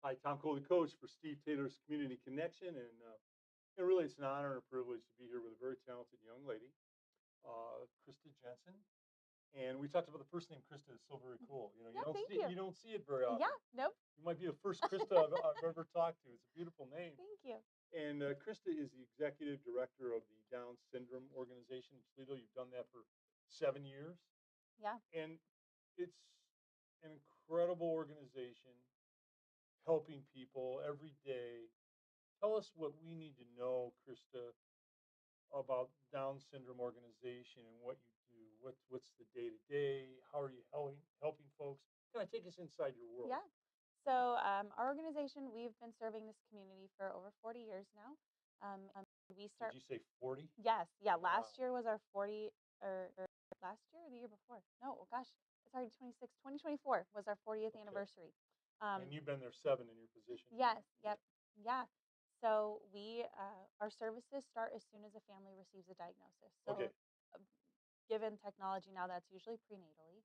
Hi, Tom Cole, the coach for Steve Taylor's Community Connection, and really, it's an honor and a privilege to be here with a very talented young lady, Krista Jensen. And we talked about the first name, Krista, is so very cool. You know, Yeah, thank you. you don't see it very often. Yeah, nope. You might be the first Krista I've ever talked to. It's a beautiful name. Thank you. And Krista is the executive director of the Down Syndrome organization in Toledo. You've done that for 7 years, Yeah. and it's an incredible organization helping people every day. Tell us what we need to know, Krista, about Down Syndrome organization and what you do. What's the day to day? How are you helping folks? Kind of take us inside your world. Yeah. So our organization, we've been serving this community for over 40 years now. We Did start. you say 40? Yes. Yeah. Wow. Last year was our 40, or last year or the year before? No. Oh gosh. It's already 2024 was our 40th Okay. anniversary. And you've been there 7 in your position. Yes. Yep. Yeah. So our services start as soon as a family receives a diagnosis. So Okay. uh, given technology now, that's usually prenatally.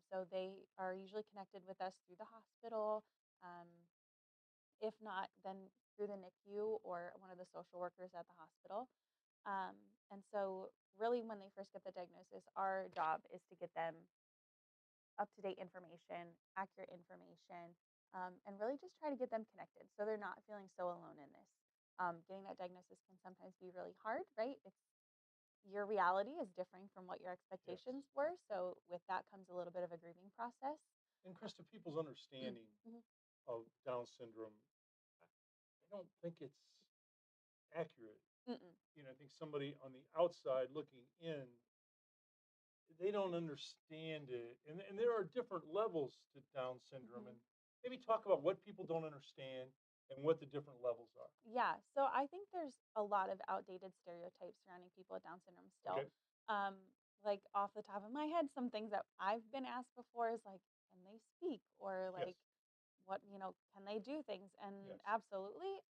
So they are usually connected with us through the hospital. Um, if not, then through the NICU or one of the social workers at the hospital. Um, and so, really, when they first get the diagnosis, our job is to get them up to date information, accurate information, and really just try to get them connected so they're not feeling so alone in this. Getting that diagnosis can sometimes be really hard, right? Your reality is differing from what your Yes. expectations were. So, with that comes a little bit of a grieving process. And Krista, people's understanding Mhm. of Down syndrome, I don't think it's accurate. Mm-mm. You know, I think somebody on the outside looking in, they don't understand it. And there are different levels to Down syndrome. Mhm. And maybe talk about what people don't understand and what the different levels are. Yeah, so I think there's a lot of outdated stereotypes surrounding people with Down syndrome still. Okay. Um, like off the top of my head, some things that I've been asked before is like, can they speak? Or Yes. like, can they do things? And Yes. absolutely.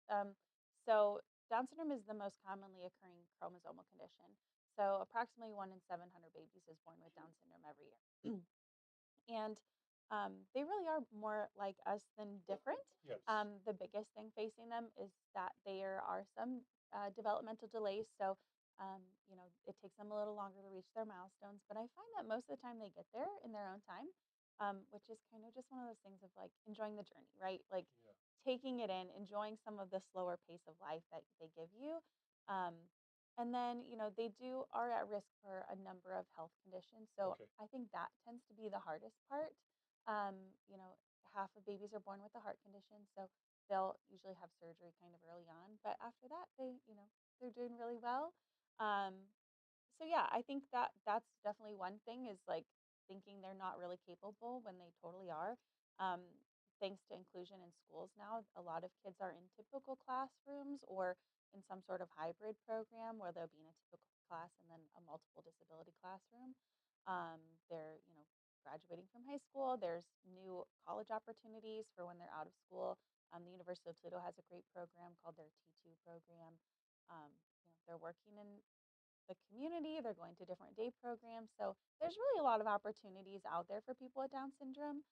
So Down syndrome is the most commonly occurring chromosomal condition. So approximately 1 in 700 babies is born with Down syndrome every year. And they really are more like us than different. Yes. The biggest thing facing them is that there are some developmental delays. So, it takes them a little longer to reach their milestones. But I find that most of the time they get there in their own time, which is kind of just one of those things of like enjoying the journey, right? Like Yeah. taking it in, enjoying some of the slower pace of life that they give you. Um, and then, they are at risk for a number of health conditions. So Okay. I think that tends to be the hardest part. Um, you know, half of babies are born with a heart condition, so they'll usually have surgery kind of early on. But after that, they're doing really well. Um, so yeah, I think that that's definitely one thing is like thinking they're not really capable when they totally are. Um, Thanks to inclusion in schools now, a lot of kids are in typical classrooms or in some sort of hybrid program where they'll be in a typical class and then a multiple disability classroom. They're, graduating from high school. There's new college opportunities for when they're out of school. The University of Toledo has a great program called their T2 program. They're working in the community. They're going to different day programs. So there's really a lot of opportunities out there for people with Down syndrome.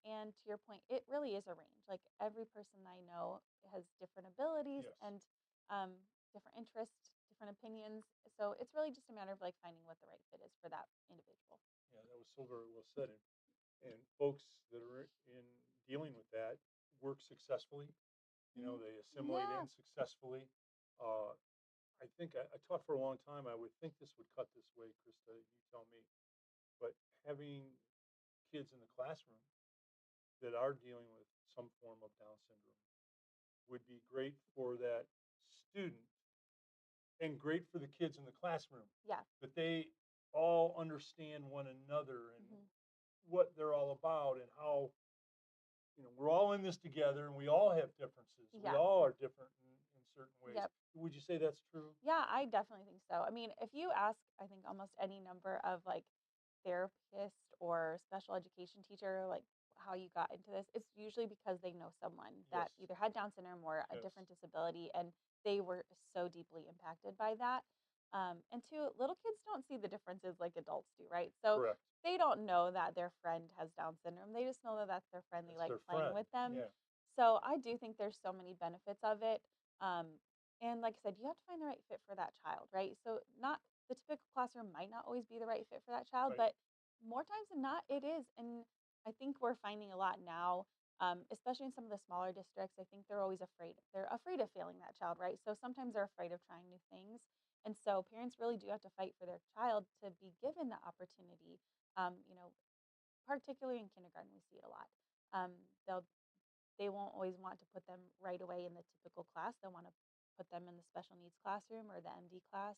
And to your point, it really is a range. Like every person I know has different abilities Yes. and different interests, different opinions. So it's really just a matter of like finding what the right fit is for that individual. Yeah, that was so very well said. And folks that are in dealing with that work successfully. You know, they assimilate Yeah. in successfully. Uh, I think I taught for a long time. I would think this would cut this way, Krista. You tell me. But having kids in the classroom that are dealing with some form of Down syndrome would be great for that student and great for the kids in the classroom. Yeah. That they all understand one another and Hmm. what they're all about and how we're all in this together and we all have differences. We Yeah. all are different in certain ways. Yep. Would you say that's true? Yeah, I definitely think so. I mean, if you ask, I think almost any number of like therapist or special education teacher, like how you got into this, it's usually because they know someone that Yes. either had Down syndrome or a Yes. different disability, and they were so deeply impacted by that. And two, little kids don't see the differences like adults do, right? So Correct. they don't know that their friend has Down syndrome. They just know that that's their friend. They That's like their playing friend. with them. Yeah. So I do think there's so many benefits of it. And like I said, you have to find the right fit for that child, right? So not the typical classroom might not always be the right fit for that child, Right. but more times than not, it is. And I think we're finding a lot now, especially in some of the smaller districts. I think they're always afraid. They're afraid of failing that child, right? So sometimes they're afraid of trying new things. And so parents really do have to fight for their child to be given the opportunity. You know, particularly in kindergarten, we see it a lot. Um, they'll they won't always want to put them right away in the typical class. They'll want to put them in the special needs classroom or the MD class.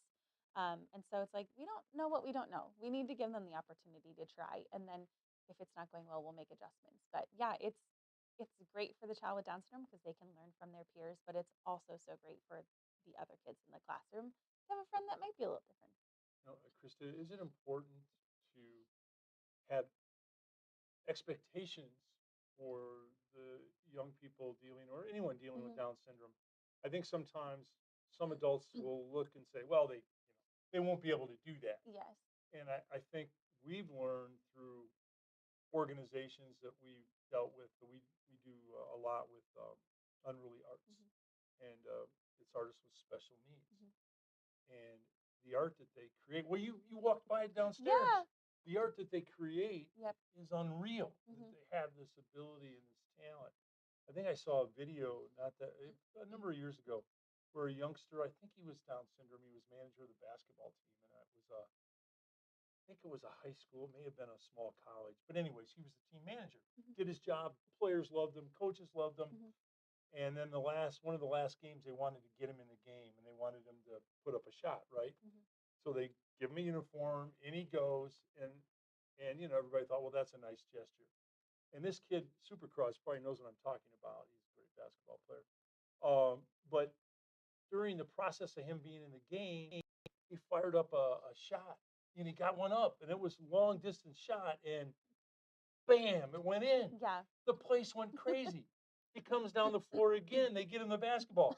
And so it's like, we don't know what we don't know. We need to give them the opportunity to try. And then if it's not going well, we'll make adjustments. But yeah, it's great for the child with Down syndrome because they can learn from their peers, but it's also so great for the other kids in the classroom to have a friend that might be a little different. Krista, is it important to have expectations for the young people dealing or anyone dealing with Hmm. Down syndrome? I think sometimes some adults will look and say, well, they won't be able to do that. Yes. And I think we've learned through organizations that we've dealt with, that we do a lot with unruly arts, Hmm. and it's artists with special needs. Hmm. And the art that they create, well, you walked by it downstairs. Yeah. The art that they create Yep. is unreal. That Hmm. they have this ability and this talent. I think I saw a video not that a number of years ago where a youngster, I think he was Down syndrome, he was manager of the basketball team, and it was a I think it was a high school, it may have been a small college, but anyways, he was the team manager. Hmm. Did his job. Players loved him. Coaches loved him. Hmm. And then one of the last games, they wanted to get him in the game, and they wanted him to put up a shot, right? Hmm. So they give him a uniform, and he goes, and everybody thought, well, that's a nice gesture. And this kid, Supercross, probably knows what I'm talking about. He's a great basketball player. But during the process of him being in the game, he fired up a shot, and he got one up, and it was a long distance shot, and bam, it went in. Yeah. The place went crazy. He comes down the floor again. They get him the basketball.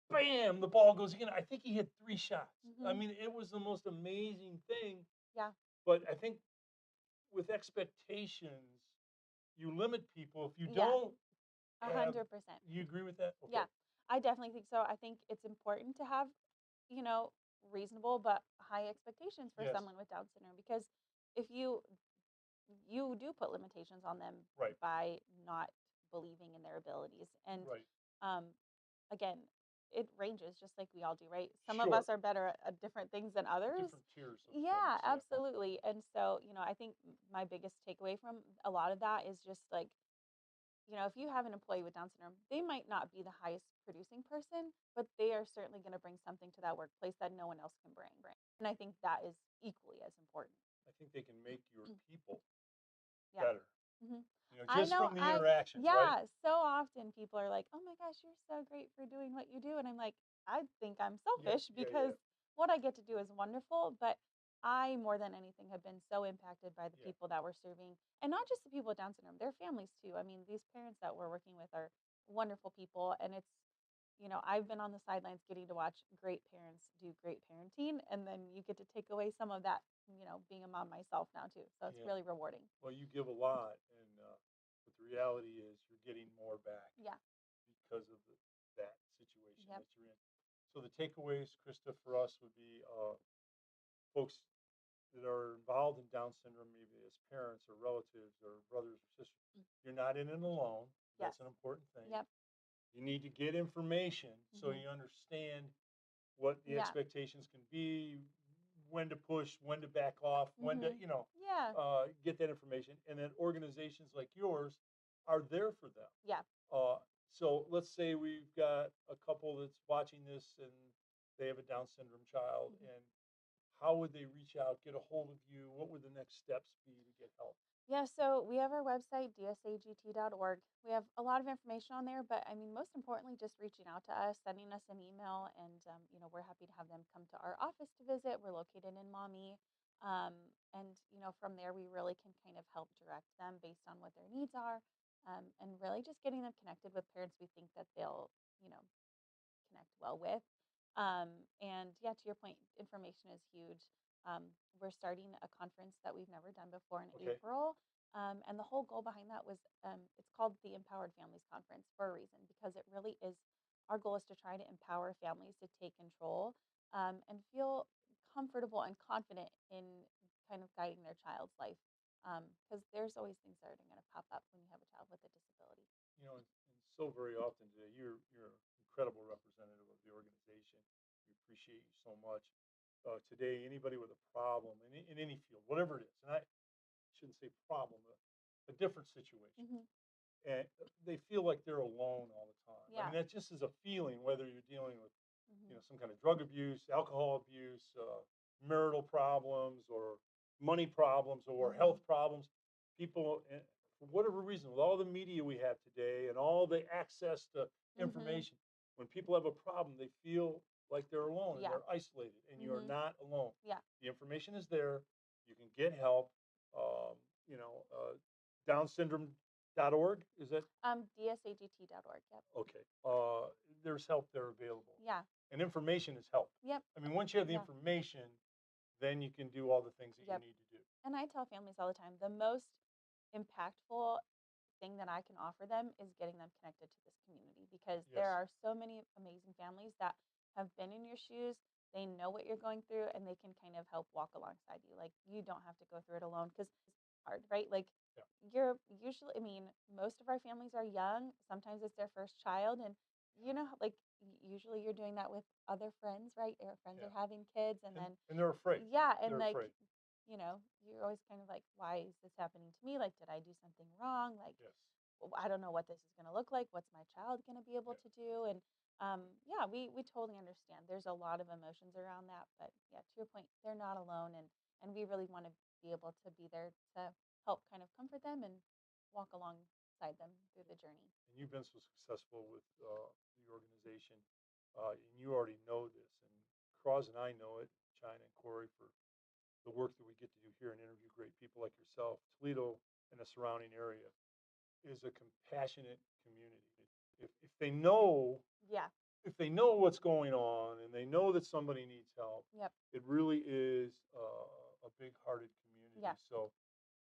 Bam, the ball goes in. I think he hit 3 shots. I Hmm. mean, it was the most amazing thing. Yeah. But I think with expectations, you limit people. If you Yeah. don't have, 100%. you agree with that? Okay. Yeah, I definitely think so. I think it's important to have, you know, reasonable but high expectations for Yes. someone with Down syndrome because if you do put limitations on them Right. by not believing in their abilities. And Right. um, again, it ranges just like we all do, right? Some of Sure. us are better at different things than others. Different tiers of Yeah, things. Yeah. absolutely. And so, I think my biggest takeaway from a lot of that is just like, if you have an employee with Down syndrome, they might not be the highest producing person, but they are certainly going to bring something to that workplace that no one else can bring. And I think that is equally as important. I think they can make your people Yeah. better. Hmm. I Just know. from the interactions, right? Yeah, so often people are like, oh my gosh, you're so great for doing what you do. And I'm like, I think I'm Yeah. selfish Yeah. because Yeah. what I get to do is wonderful. But I, more than anything, have been so impacted by the Yeah. people that we're serving. And not just the people with Down syndrome, their families too. I mean, these parents that we're working with are wonderful people. And I've been on the sidelines getting to watch great parents do great parenting. And then you get to take away some of that, being a mom myself now too. So it's Yeah. really rewarding. Well, you give a lot, and but the reality is you're getting more back Yeah. because of that situation Yep. that you're in. So the takeaways, Krista, for us would be folks that are involved in Down syndrome, maybe as parents or relatives or brothers or sisters. Mm. You're not in it alone. Yes. That's an important thing. Yep. You need to get information so Hmm. you understand what the Yeah. expectations can be, when to push, when to back off, when to, Hmm. Yeah. get that information. And then organizations like yours are there for them. Yeah. Uh, so let's say we've got a couple that's watching this and they have a Down syndrome child, Mhm. and how would they reach out, get a hold of you? What would the next steps be to get help? Yeah, so we have our website, DSAGT.org. We have a lot of information on there, but I mean, most importantly, just reaching out to us, sending us an email, and we're happy to have them come to our office to visit. We're located in Maumee, and from there, we really can kind of help direct them based on what their needs are, and really just getting them connected with parents we think that they'll, you know, connect well with. And yeah, to your point, information is huge. We're starting a conference that we've never done before in Okay. April. And the whole goal behind that was it's called the Empowered Families Conference for a reason, because it really is our goal is to try to empower families to take control and feel comfortable and confident in kind of guiding their child's life. Because there's always things that are going to pop up when you have a child with a disability. And so very often today, you're an incredible representative of the organization. We appreciate you so much. Today, anybody with a problem in any field, whatever it is, and I shouldn't say problem, a different situation, Hmm. and they feel like they're alone all the time. I mean, Yeah. that just is a feeling, whether you're dealing with, Hmm. some kind of drug abuse, alcohol abuse, marital problems, or money problems, or Hmm. health problems. People, for whatever reason, with all the media we have today and all the access to Hmm. information, when people have a problem, they feel like they're alone and Yeah. they're isolated, and you're Hmm. not alone. Yeah. The information is there. You can get help. Um, you know, Down syndrome.org, is that DSAGT.org. Yep. okay? There's help there available, Yeah. and information is help. Yep. I mean, once you have the Yeah. information, then you can do all the things that you Yep. need to do. And I tell families all the time, the most impactful thing that I can offer them is getting them connected to this community, because there Yes, are so many amazing families that have been in your shoes. They know what you're going through and they can kind of help walk alongside you. Like, you don't have to go through it alone, because it's hard, right? Like, yeah, you're usually, I mean, most of our families are young. Sometimes it's their first child. And, like, usually you're doing that with other friends, right? Your friends yeah, are having kids. And and then, and they're afraid. yeah. And They're like, afraid. you're always kind of like, why is this happening to me? Like, did I do something wrong? Like, Yes, I don't know what this is going to look like. What's my child going to be able yeah. to do? And yeah, we totally understand. There's a lot of emotions around that, but yeah, to your point, they're not alone, and we really want to be able to be there to help kind of comfort them and walk alongside them through the journey. And you've been so successful with the organization, and you already know this. And Cross and I know it. China and Corey, for the work that we get to do here and interview great people like yourself. Toledo and the surrounding area is a compassionate community. If they know Yeah. what's going on and they know that somebody needs help, Yep. it really is a big-hearted community. Yeah. So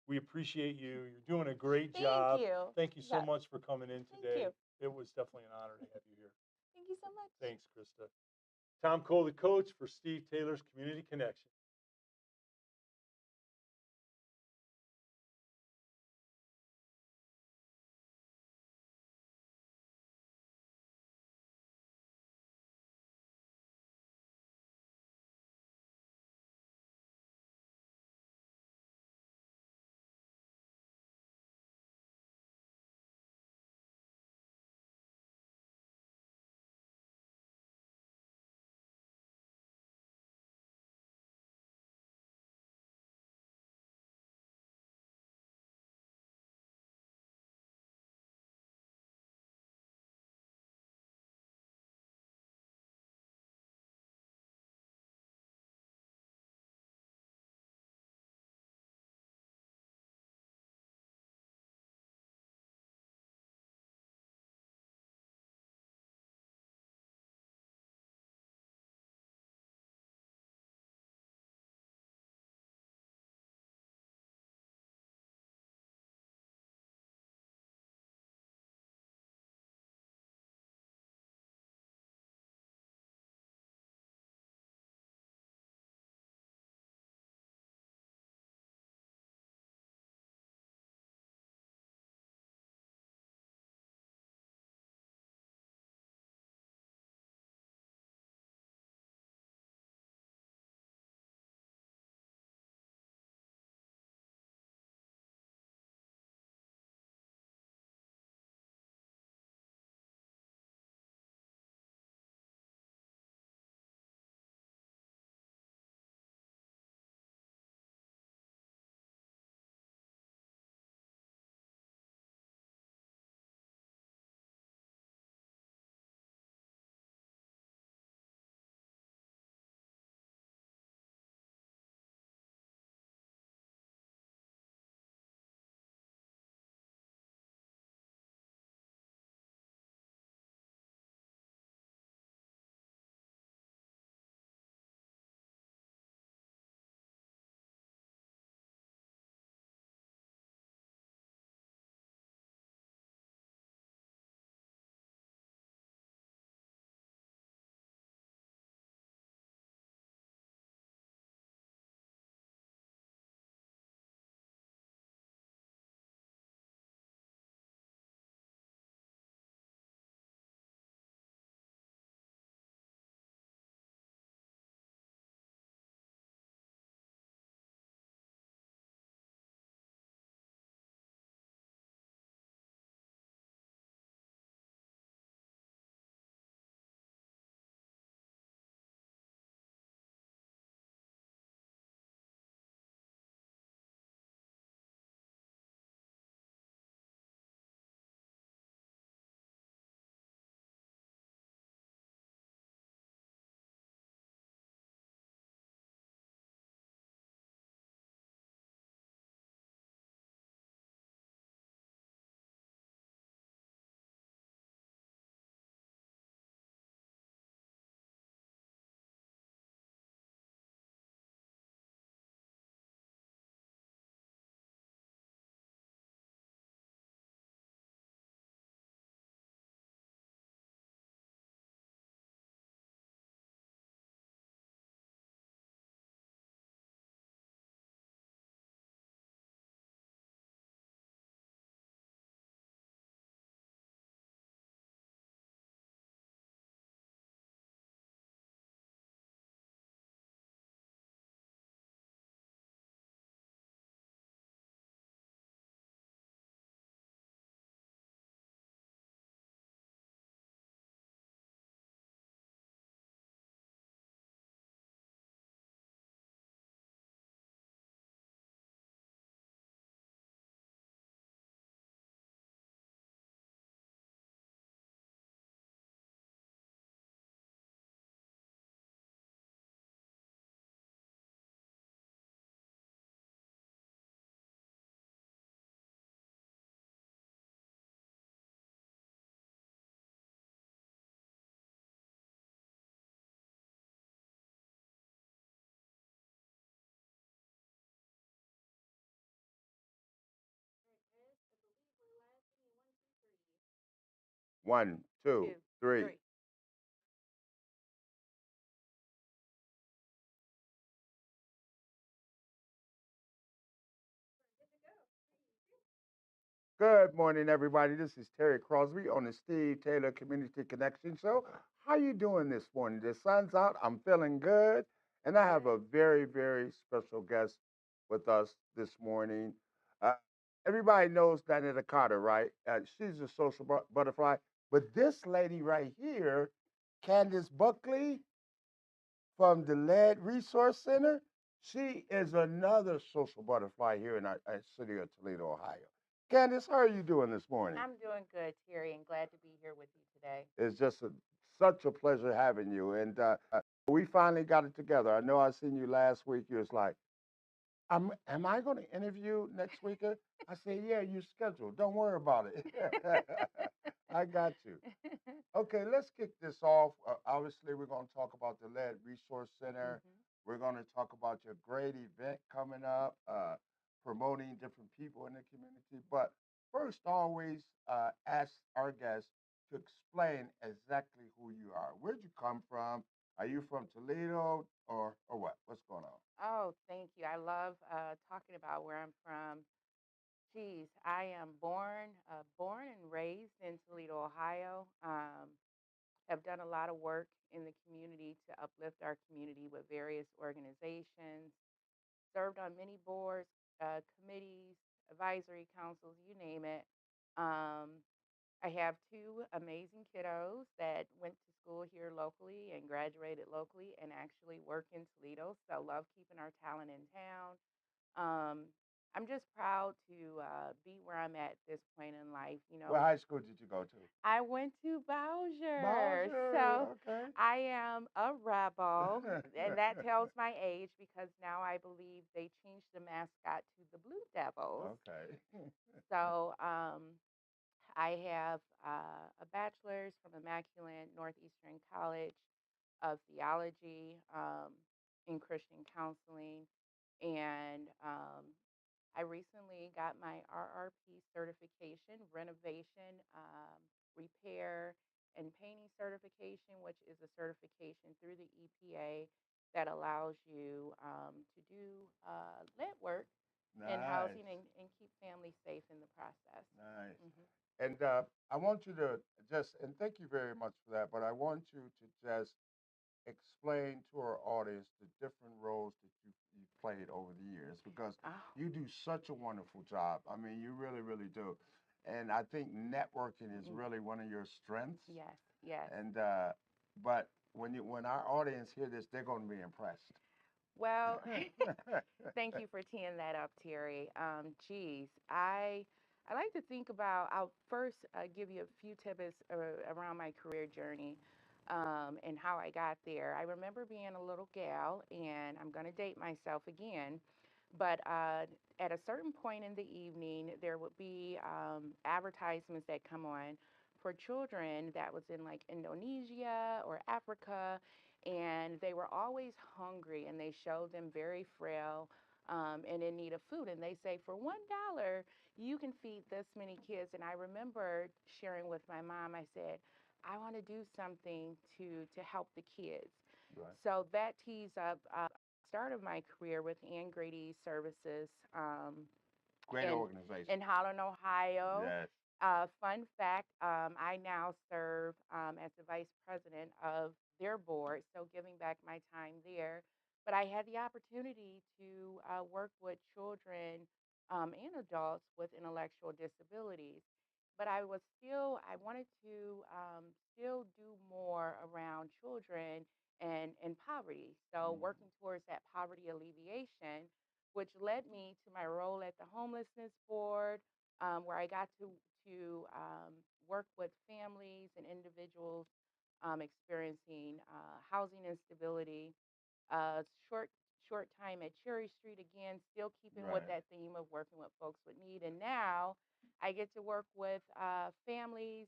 we appreciate you. You're doing a great Thank job. you. Thank you so Yes. much for coming in Thank you. today. It was definitely an honor to have you here. Thank you so much. Thanks, Krista. Tom Cole, the coach for Steve Taylor's Community Connection. One, two, Two, three. three. Good morning, everybody. This is Terry Crosby on the Steve Taylor Community Connection Show. How you doing this morning? The sun's out. I'm feeling good, and I have a Good. very, very special guest with us this morning. Uh, Everybody knows Danetta Carter, right? She's a social butterfly, but this lady right here, Candace Buckley from the Lead Resource Center, she is another social butterfly here in our city of Toledo, Ohio. Candace, how are you doing this morning? I'm doing good, Terry, and glad to be here with you today. It's just such a pleasure having you. And we finally got it together. I know I seen you last week. You was like, am I going to interview next week? I said, yeah, you're scheduled. Don't worry about it. I got you. Okay, let's kick this off. Obviously, we're going to talk about the Lead Resource Center. Mhm. We're going to talk about your great event coming up, promoting different people in the community. But first, always ask our guests to explain exactly who you are. Where'd you come from? Are you from Toledo or what? What's going on? Oh, thank you. I love talking about where I'm from. Geez, I am born and raised in Toledo, Ohio. Have done a lot of work in the community to uplift our community with various organizations. Served on many boards, committees, advisory councils, you name it. Um, I have two amazing kiddos that went to school here locally and graduated locally and actually work in Toledo. So love keeping our talent in town. Um, I'm just proud to be where I'm at this point in life. What high school did you go to? I went to Bowser, Bowser. so Okay. I am a rebel, and that tells my age because now I believe they changed the mascot to the Blue Devils. Okay. So I have a bachelor's from Immaculate Northeastern College of Theology in Christian Counseling, and I recently got my RRP certification, renovation, repair, and painting certification, which is a certification through the EPA that allows you to do lead work in Nice. housing and keep families safe in the process. Nice. Hmm. And I want you to just, and thank you very much for that, but I want you to just explain to our audience the different roles that you played over the years because Oh, you do such a wonderful job. I mean, you really, really do. And I think networking is mm, really one of your strengths. yes, yes. And but when our audience hear this, they're going to be impressed. Well, thank you for teeing that up, Terry. Geez, I like to think about. I'll first give you a few tips around my career journey and how I got there. I remember being a little gal, and I'm going to date myself again, but at a certain point in the evening, there would be advertisements that come on for children that was in like Indonesia or Africa, and they were always hungry, and they showed them very frail and in need of food. And they say, for $1, you can feed this many kids. And I remember sharing with my mom, I said, I want to do something to help the kids. Right. So that tees up start of my career with Ann Grady Services Great in organization. Holland, Ohio. Yes. Fun fact, I now serve as the vice president of their board, so giving back my time there. But I had the opportunity to work with children and adults with intellectual disabilities. But I wanted to still do more around children and poverty. So working towards that poverty alleviation, which led me to my role at the homelessness board, where I got to work with families and individuals experiencing housing instability. Uh, short short time at Cherry Street again, still keeping with Right. that theme of working with folks with need. And now I get to work with families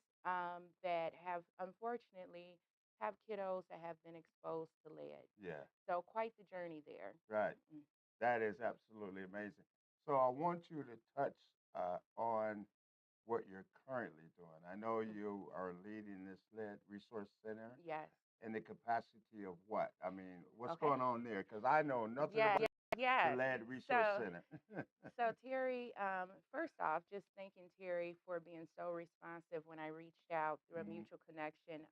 that have unfortunately have kiddos that have been exposed to lead. Yeah. So quite the journey there. Right. Mm. That is absolutely amazing. So I want you to touch on what you're currently doing. I know Mhm. you are leading this lead resource center Yes. in the capacity of what? I mean, what's Okay. going on there? Because I know nothing Yes. about the Yes. lead resource So, center. so Terry, first off, just thanking Terry for being so responsive when I reached out through a Mhm. mutual connection.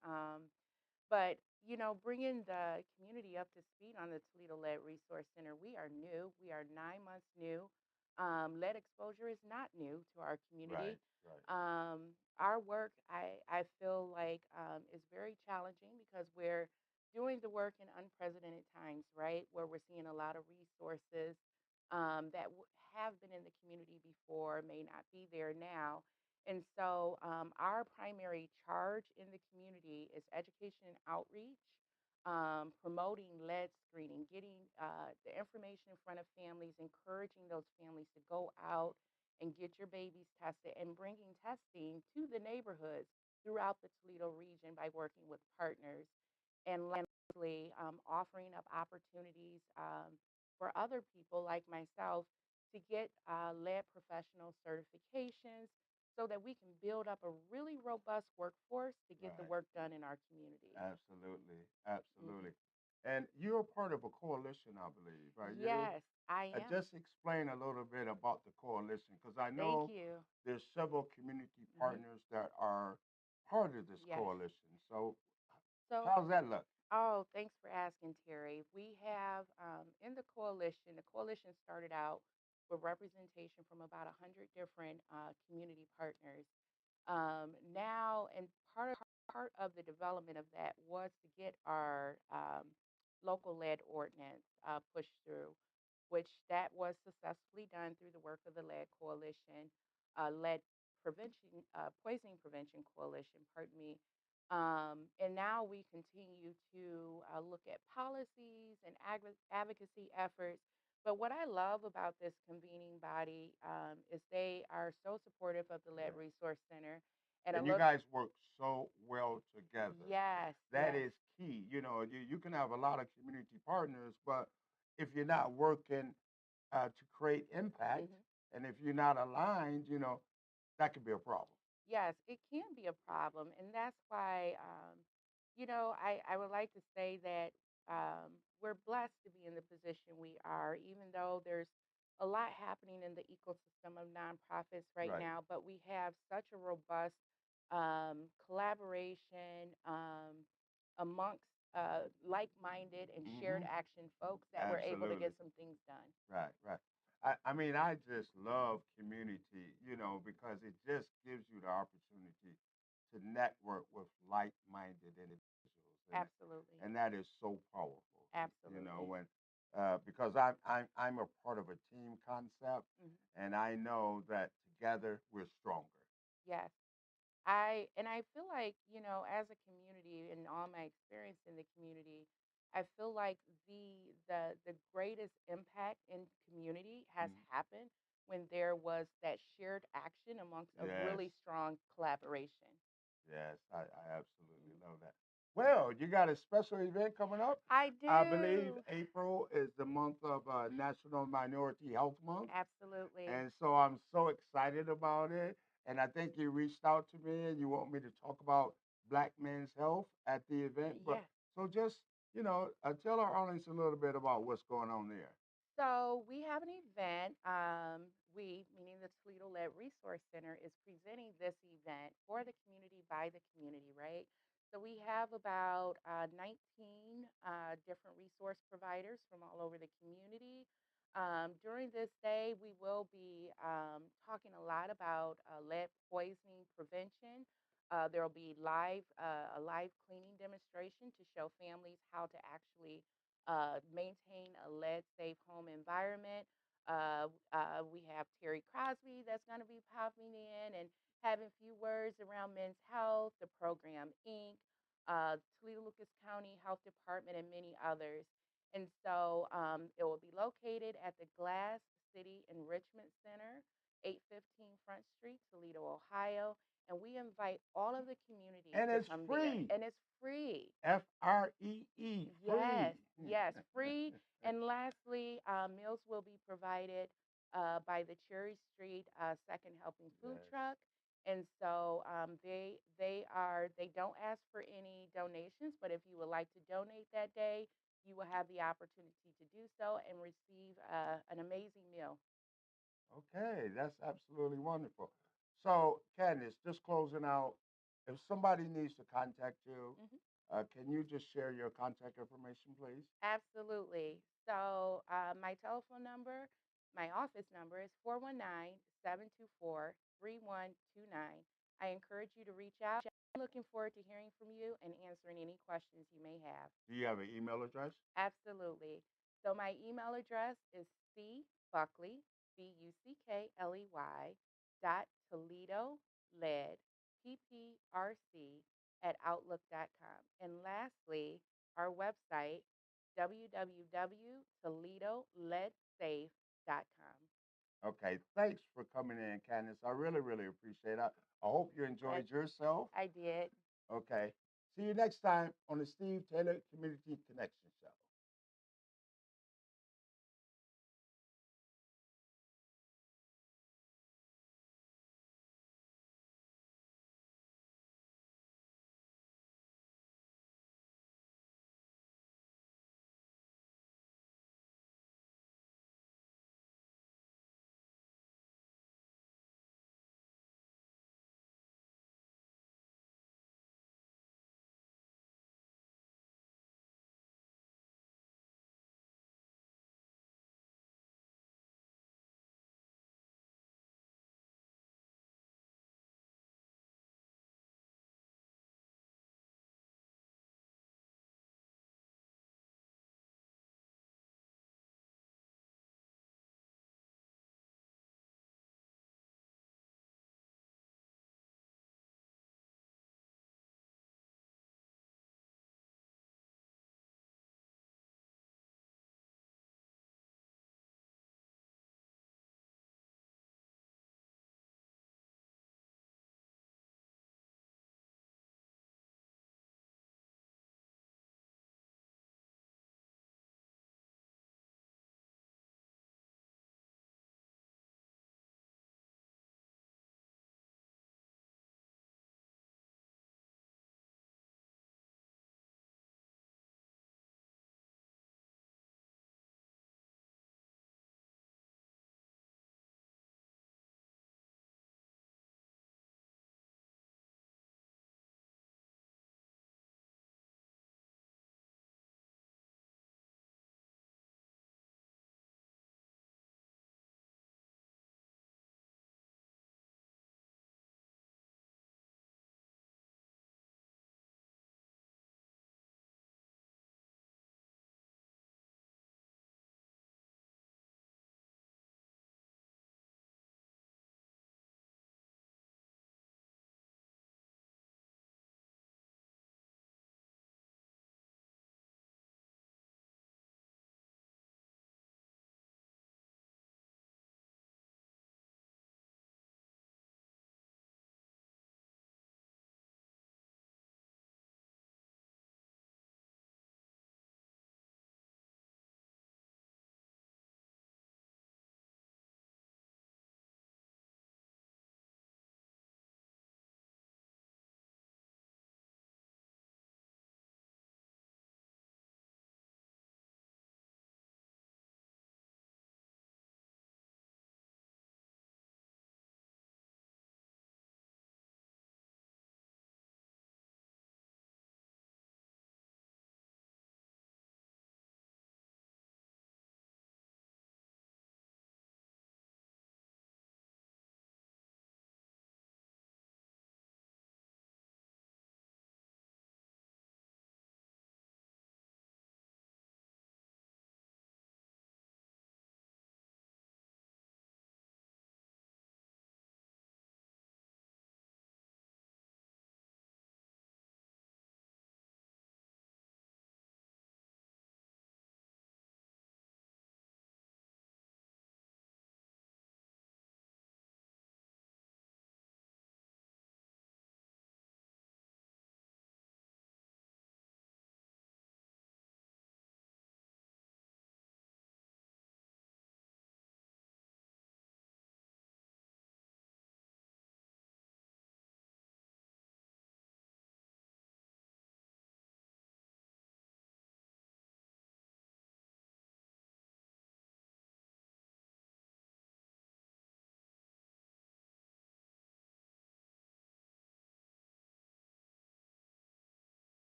But bringing the community up to speed on the Toledo Lead Resource Center, we are new. We are 9 months new. Lead exposure is not new to our Right, community. right, Our work, I feel like, is very challenging because we're doing the work in unprecedented times, right? Where we're seeing a lot of resources that have been in the community before, may not be there now. And so, our primary charge in the community is education and outreach, promoting lead screening, getting the information in front of families, encouraging those families to go out and get your babies tested, and bringing testing to the neighborhoods throughout the Toledo region by working with partners. And lastly, offering up opportunities for other people like myself to get lead professional certifications so that we can build up a really robust workforce to get the right. work done in our community. Absolutely, absolutely. Hmm. And you're part of a coalition, I believe. Are you? Yes, I am. Just explain a little bit about the coalition, because I Thank know you. there's several community Hmm. partners that are part of this Yes. coalition. So So, how's that look? oh, thanks for asking, Terry. We have in the coalition started out with representation from about 100 different community partners. Now, and part of the development of that was to get our local lead ordinance pushed through, which that was successfully done through the work of the Lead Coalition, Lead Prevention, Poisoning Prevention Coalition, pardon me. And now we continue to look at policies and advocacy efforts. But what I love about this convening body is they are so supportive of the Lead Yeah. Resource Center. And a And you little, guys work so well together. yes, That yes. is key. You can have a lot of community partners, but if you're not working to create impact, Hmm. and if you're not aligned, that could be a problem. Yes, it can be a problem. And that's why, I would like to say that we're blessed to be in the position we are, even though there's a lot happening in the ecosystem of nonprofits right Right. now, but we have such a robust collaboration amongst like minded and shared Hmm. action folks that we're able to Absolutely. get some things done. Right, right. I mean, I just love community, because it just gives you the opportunity to network with like-minded individuals, Absolutely. and that is so powerful, Absolutely. when because I'm a part of a team concept, Mhm. and I know that together we're stronger. Yes. I feel like, as a community and all my experience in the community, I feel like the greatest impact in community has Mhm. happened when there was that shared action amongst a Yes. really strong collaboration. Yes, I absolutely Mhm. love that. Well, you got a special event coming up. I I believe do. April is the month of National Minority Health Month. Absolutely. And so I'm so excited about it. And I think you reached out to me and you want me to talk about Black men's health at the event. But Yes. so just, tell our audience a little bit about what's going on there. So we have an event. We, meaning the Toledo Lead Resource Center, is presenting this event for the community by the community, right? So we have about 19 different resource providers from all over the community. During this day, we will be talking a lot about lead poisoning prevention. There will be a live cleaning demonstration to show families how to actually maintain a lead safe home environment. We have Terry Crosby that's going to be popping in and having a few words around men's health, the program Inc., Toledo Lucas County Health Department, and many others. And so it will be located at the Glass City Enrichment Center, 815 Front Street, Toledo, Ohio. And we invite all of the community And to it's come there. free. And it's free. FREE, free. Yes, yes, free. And lastly, meals will be provided by the Cherry Street Second Helping Food Yes. Truck. And so they don't ask for any donations, but if you would like to donate that day, you will have the opportunity to do so and receive an amazing meal. Okay, that's absolutely wonderful. So, Candace, just closing out, if somebody needs to contact you, Mhm. can you just share your contact information, please? Absolutely. So, my telephone number, my office number is 419-724-3129. I encourage you to reach out. I'm looking forward to hearing from you and answering any questions you may have. Do you have an email address? Absolutely. So, my email address is cbuckley, Buckley, .Toledo lead, PPRC, at outlook.com. And lastly, our website, www.toledoleadsafe.com. Okay, thanks for coming in, Candace. I really, really appreciate it. I hope you Glad enjoyed yourself. I did. Okay. See you next time on the Steve Taylor Community Connection Show.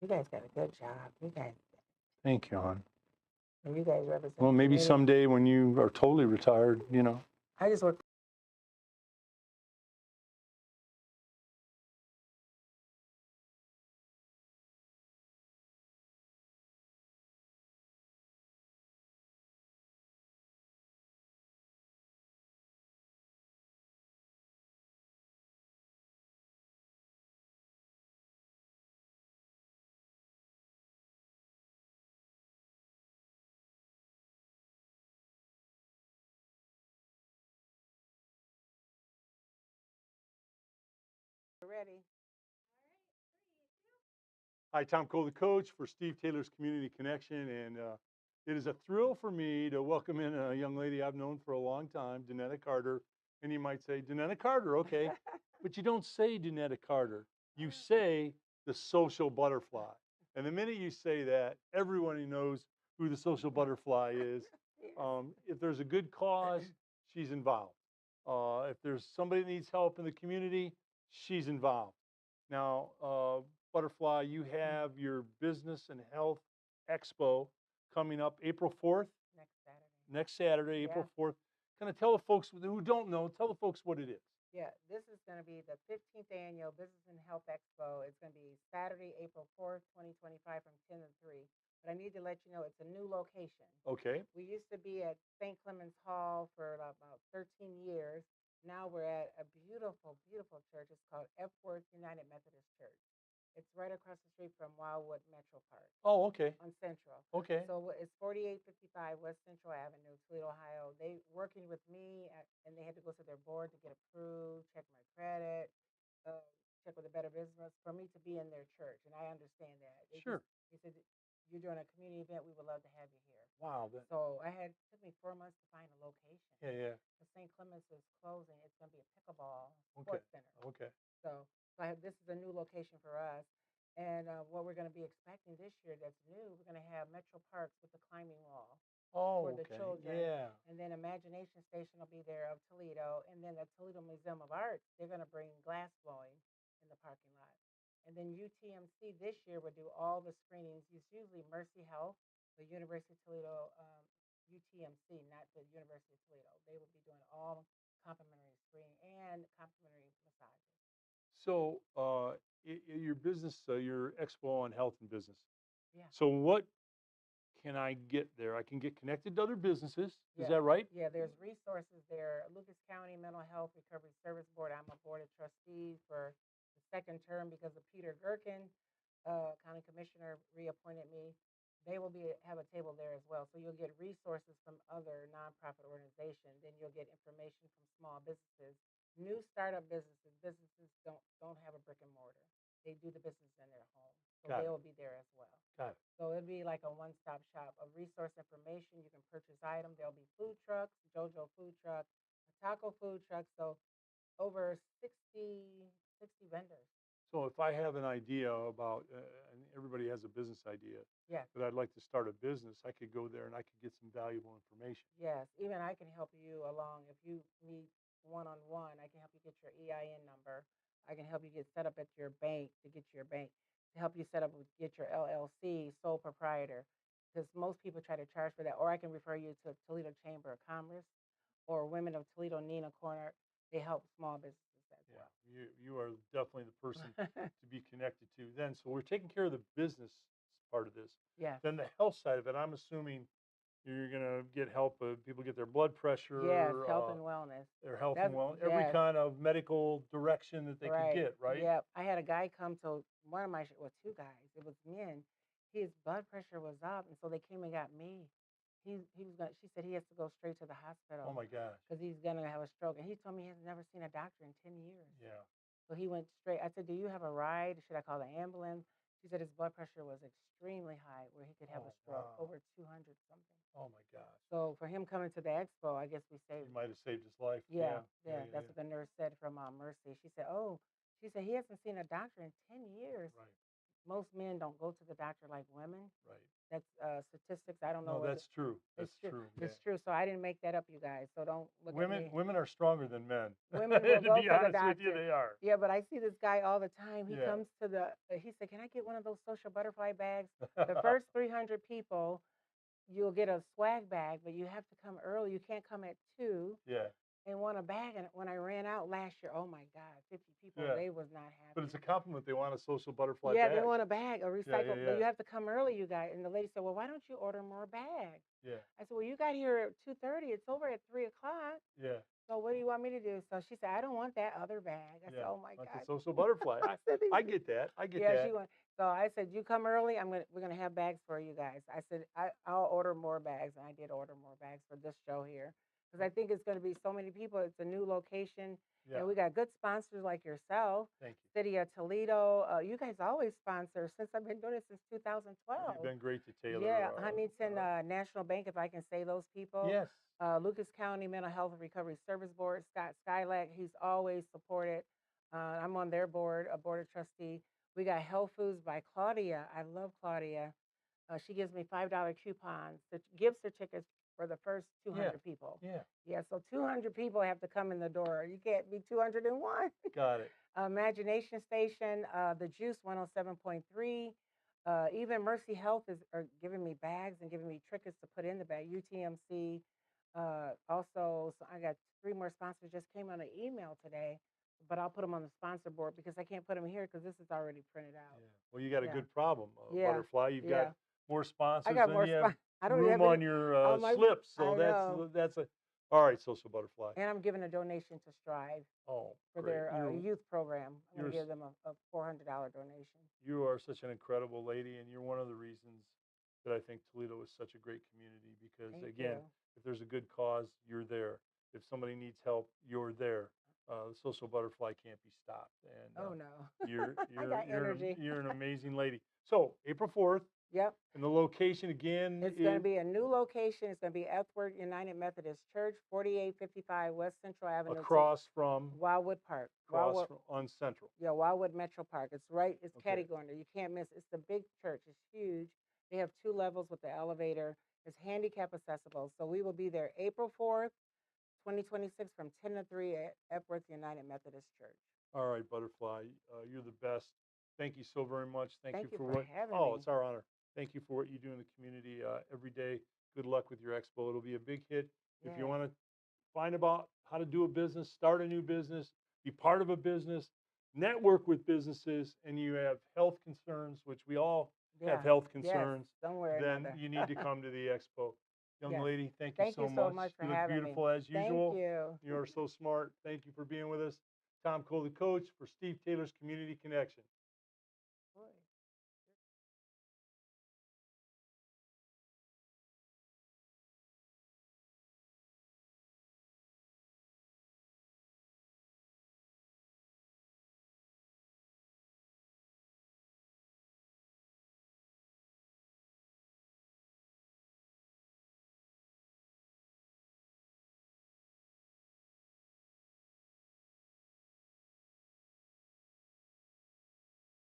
You guys got a good job. You guys hon. represent Well, the maybe community. someday when you are totally retired, I just work. Ready. Hi, Tom Cole, the coach for Steve Taylor's Community Connection, and it is a thrill for me to welcome in a young lady I've known for a long time, Danetta Carter. And you might say, Danetta Carter, okay, but you don't say Danetta Carter. You say the social butterfly. And the minute you say that, everyone knows who the social butterfly is. If there's a good cause, she's involved. If there's somebody that needs help in the community, she's involved. Now, Butterfly, you have your Business and Health Expo coming up April 4th, Next Saturday. next Saturday, April 4th. Kind of tell the folks who don't know, tell the folks what it is. Yeah, this is going to be the 15th annual Business and Health Expo. It's going to be Saturday, April 4th, 2025 from 10 to 3. But I need to let you know it's a new location. Okay. We used to be at St. Clement's Hall for about 13 years. Now we're at a beautiful, beautiful church. It's called Epworth United Methodist Church. It's right across the street from Wildwood Metro Park Oh, okay. on Central. Okay. So it's 4855 West Central Avenue, Toledo, Ohio. They working with me, and they had to go to their board to get approved, check my credit, check with the Better Business for me to be in their church, and I understand that. Sure. They said, you're doing a community event. We would love to have you here. Wow. So it took me 4 months to find a location. Yeah. The St. Clement's is closing. It's going to be a pickleball Okay. sports center. Okay. So this is a new location for us. And what we're going to be expecting this year that's new, we're going to have Metro Parks with the climbing wall Oh, for the okay. children. Yeah. And then Imagination Station will be there of Toledo. And then the Toledo Museum of Art, they're going to bring glass blowing in the parking lot. And then UTMC this year will do all the screenings. It's usually Mercy Health, the University of Toledo, UTMC, not the University of Toledo. They will be doing all complimentary screening and complimentary massages. So, your business, your expo on health and business. Yeah. So, what can I get there? I can get connected to other businesses. Is Yeah. that right? Yeah, there's resources there. Lucas County Mental Health Recovery Service Board. I'm a board of trustees for the second term because of Peter Gherkin, county commissioner, reappointed me. They will have a table there as well. So you'll get resources from other nonprofit organizations. Then you'll get information from small businesses, new startup businesses. Businesses don't have a brick and mortar. They do the business in their home. So Got they it. will be there as well. Got it. So it'll be like a one-stop shop of resource information. You can purchase items. There'll be food trucks, JoJo food truck, a taco food truck. So over 60 vendors. So if I have an idea about, and everybody has a business idea, Yes. that I'd like to start a business, I could go there and I could get some valuable information. Yes. Even I can help you along if you need one-on-one. I can help you get your EIN number. I can help you get set up at your bank to get your bank, to help you set up get your LLC, sole proprietor. Because most people try to charge for that. Or I can refer you to Toledo Chamber of Commerce or Women of Toledo Nina Corner. They help small businesses as well. You are definitely the person to be connected to then. So we're taking care of the business part of this. Yes. Then the health side of it, I'm assuming you're going to get help. People get their blood pressure. Yes, health and wellness. Their health and That's- wellness. Every yes. kind of medical direction that they could get, right? Yep. I had a guy come to one of my, two guys. It was men. His blood pressure was up, and so they came and got me. He was gonna. She said he has to go straight to the hospital. Oh my gosh. Because he's gonna have a stroke, and he told me he has never seen a doctor in 10 years. Yeah. So he went straight. I said, "Do you have a ride? Should I call the ambulance?" She said his blood pressure was extremely high, where he could have a stroke, wow. over 200 something. Oh my gosh. So for him coming to the expo, I guess we saved. You might have saved his life. Yeah. That's what the nurse said from Mercy. She said, "Oh," she said he hasn't seen a doctor in 10 years. Right. most men don't go to the doctor like women. Right. That's statistics. I don't know No, what that's true. it's That's true. true. It's Yeah. true. So I didn't make that up, you guys. So don't look at me. Women are stronger than men. Women will To go be to the honest with you, doctor. they are. Yeah, but I see this guy all the time. He Yeah. comes to he said, "Can I get one of those social butterfly bags?" The first 300 people, you'll get a swag bag, but you have to come early. You can't come at 2 Yeah. and want a bag. And when I ran out last year, oh my God, 50 people, Yeah. they was not But happy. it's a compliment. They want a social butterfly Yeah, bag. they want a bag, a recycle, but yeah. you have to come early, you guys. And the lady said, "Well, why don't you order more bags?" Yeah. I said, "Well, you got here at 2:30. It's over at 3 o'clock. Yeah. So what do you want me to do?" So she said, "I don't want that other bag." I said, Yeah. "Oh my Like the God." social butterfly. I said, I get that. I get yeah, that. she went. So I said, "You come early. We're gonna have bags for you guys." I said, I'll order more bags, and I did order more bags for this show here because I think it's going to be so many people. It's a new location, Yeah. and we got good sponsors like yourself. Thank you. City of Toledo. You guys always sponsor since I've been doing it since 2012. You've been great to Taylor. Yeah, Huntington National Bank, if I can say those people. Yes. Lucas County Mental Health and Recovery Service Board, Scott Skylack, he's always supported. I'm on their board, a board of trustee. We got Health Foods by Claudia. I love Claudia. She gives me $5 coupons, gift certificates for the first 200 people. Yeah. Yeah, so 200 people have to come in the door. You can't be 201. Got it. Imagination Station, the Juice 107.3. Even Mercy Health are giving me bags and giving me trinkets to put in the bag. UTMC. Also, so I got 3 more sponsors just came on an email today, but I'll put them on the sponsor board because I can't put them here because this is already printed out. Yeah. Well, you got a Yeah. good problem, Yeah. Butterfly. You've Yeah. got more sponsors I got than more you have I don't room have on any your on my slips. So I know. that's a all right, Social Butterfly. And I'm giving a donation to Strive Oh, for great. their youth program. I'm going to you're give them a $400 donation. You are such an incredible lady, and you're one of the reasons that I think Toledo is such a great community because, Thank again, you. if there's a good cause, you're there. If somebody needs help, you're there. The Social Butterfly can't be stopped. And Oh no. you're I got energy. you're an amazing lady. So April 4th, Yep. and the location again It's going to is be a new location. It's going to be Epworth United Methodist Church, 4855 West Central Avenue. across from Wildwood Park. on Central. Yeah, Wildwood Metro Park. It's right. It's Okay. catty corner. You can't miss. It's the big church. It's huge. They have 2 levels with the elevator. It's handicap accessible. So we will be there April 4th, 2026, from 10 to 3 at Epworth United Methodist Church. All right, Butterfly, you're the best. Thank you so very much. Thank you for what. having Oh, me. it's our honor. Thank you for what you do in the community every day. Good luck with your expo. It'll be a big hit. If you Yes. want to find about how to do a business, start a new business, be part of a business, network with businesses, and you have health concerns, which we all have health concerns, Yes, somewhere or then another. you need to come to the expo. Young Yes. lady, thank you Thank so you so much. much for You look having beautiful me. as usual. Thank you. You are so smart. Thank you for being with us. Tom Cole, the coach for Steve Taylor's Community Connection.